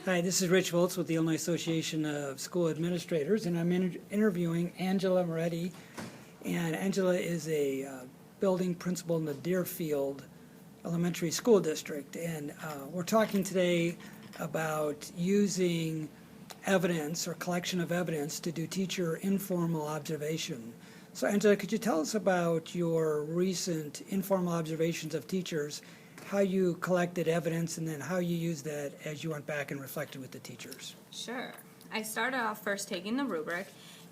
Hi, this is Rich Voltz with the Illinois Association of School Administrators, and I'm interviewing Angela Moretti. And Angela is a building principal in the Deerfield Elementary School District. And we're talking today about using evidence or collection of evidence to do teacher informal observation. So Angela, could you tell us about your recent informal observations of teachers, how you collected evidence, and then how you used that as you went back and reflected with the teachers? Sure. I started off first taking the rubric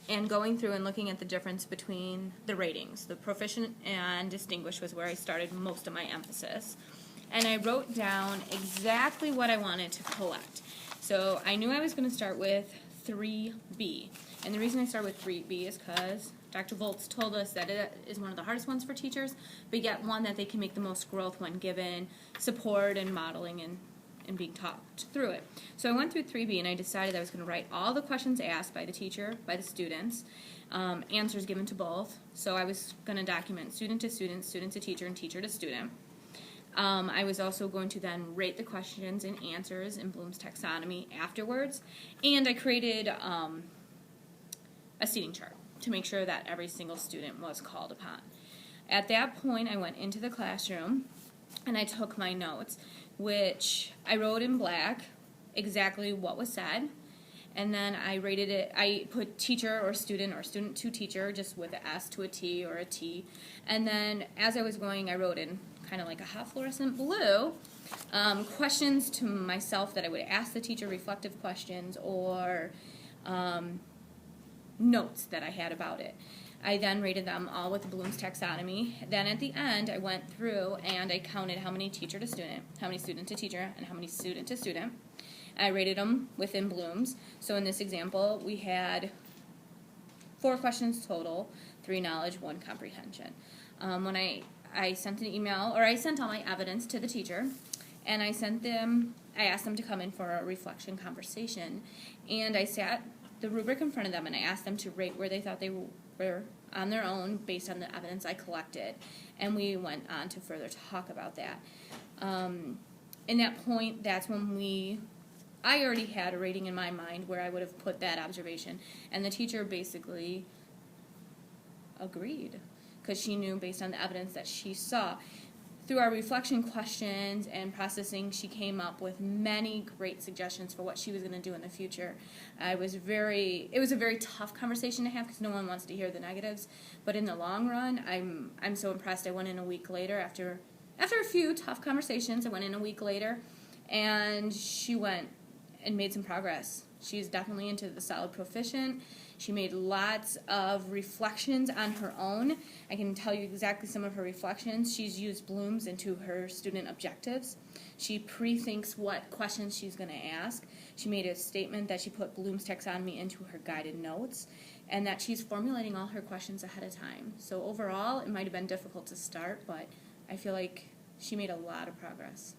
and going through and looking at the difference between the ratings. The proficient and distinguished was where I started most of my emphasis. And I wrote down exactly what I wanted to collect. So I knew I was going to start with 3B. And the reason I started with 3B is because Dr. Voltz told us that it is one of the hardest ones for teachers, but yet one that they can make the most growth when given support and modeling and being taught through it. So I went through 3B and I decided I was going to write all the questions asked by the teacher, by the students, answers given to both. So I was going to document student to student, student to teacher, and teacher to student. I was also going to then rate the questions and answers in Bloom's taxonomy afterwards, and I created a seating chart to make sure that every single student was called upon. At that point, I went into the classroom and I took my notes, which I wrote in black exactly what was said, and then I rated it. I put teacher or student to teacher, just with an S to a T or a T, and then as I was going, I wrote in kind of like a hot fluorescent blue questions to myself that I would ask the teacher, reflective questions, or notes that I had about it. I then rated them all with Bloom's taxonomy. Then at the end, I went through and I counted how many teacher to student, how many student to teacher, and how many student to student. I rated them within Bloom's. So in this example, we had 4 questions total, 3 knowledge, 1 comprehension. When I sent an email, or I sent all my evidence to the teacher, and I asked them to come in for a reflection conversation, and I sat the rubric in front of them and I asked them to rate where they thought they were on their own based on the evidence I collected, and we went on to further talk about that. In that point, that's when I already had a rating in my mind where I would have put that observation, and the teacher basically agreed because she knew based on the evidence that she saw. Through our reflection questions and processing, she came up with many great suggestions for what she was going to do in the future. It was a very tough conversation to have because no one wants to hear the negatives. But in the long run, I'm so impressed. I went in a week later after a few tough conversations. I went in a week later, and she went and made some progress. She's definitely into the solid proficient. She made lots of reflections on her own. I can tell you exactly some of her reflections. She's used Bloom's into her student objectives. She pre-thinks what questions she's going to ask. She made a statement that she put Bloom's taxonomy into her guided notes, and that she's formulating all her questions ahead of time. So overall, it might have been difficult to start, but I feel like she made a lot of progress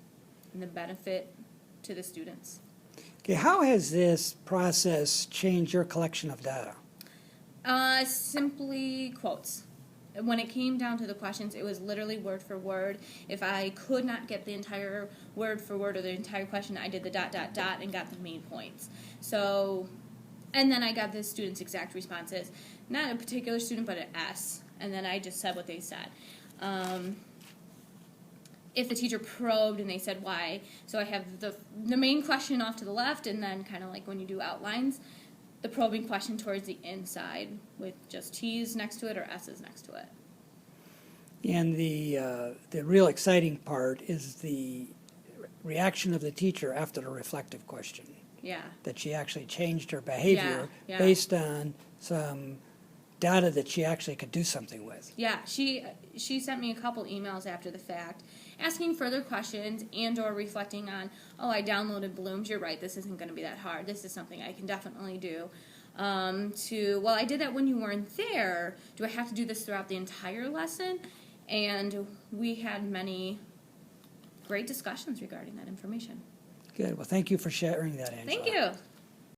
and the benefit to the students. Okay, how has this process changed your collection of data? Simply quotes. When it came down to the questions, it was literally word for word. If I could not get the entire word for word or the entire question, I did the ... and got the main points. So, and then I got the students' exact responses. Not a particular student, but an S. And then I just said what they said. If the teacher probed and they said why, so I have the main question off to the left, and then kind of like when you do outlines, the probing question towards the inside with just T's next to it or S's next to it. And the real exciting part is the reaction of the teacher after the reflective question. Yeah. That she actually changed her behavior Yeah. based on some data that she actually could do something with. Yeah, she sent me a couple emails after the fact asking further questions and or reflecting on, oh, I downloaded Bloom's, you're right, this isn't going to be that hard, this is something I can definitely do. Well, I did that when you weren't there, do I have to do this throughout the entire lesson? And we had many great discussions regarding that information. Good. Well, thank you for sharing that, Angela. Thank you.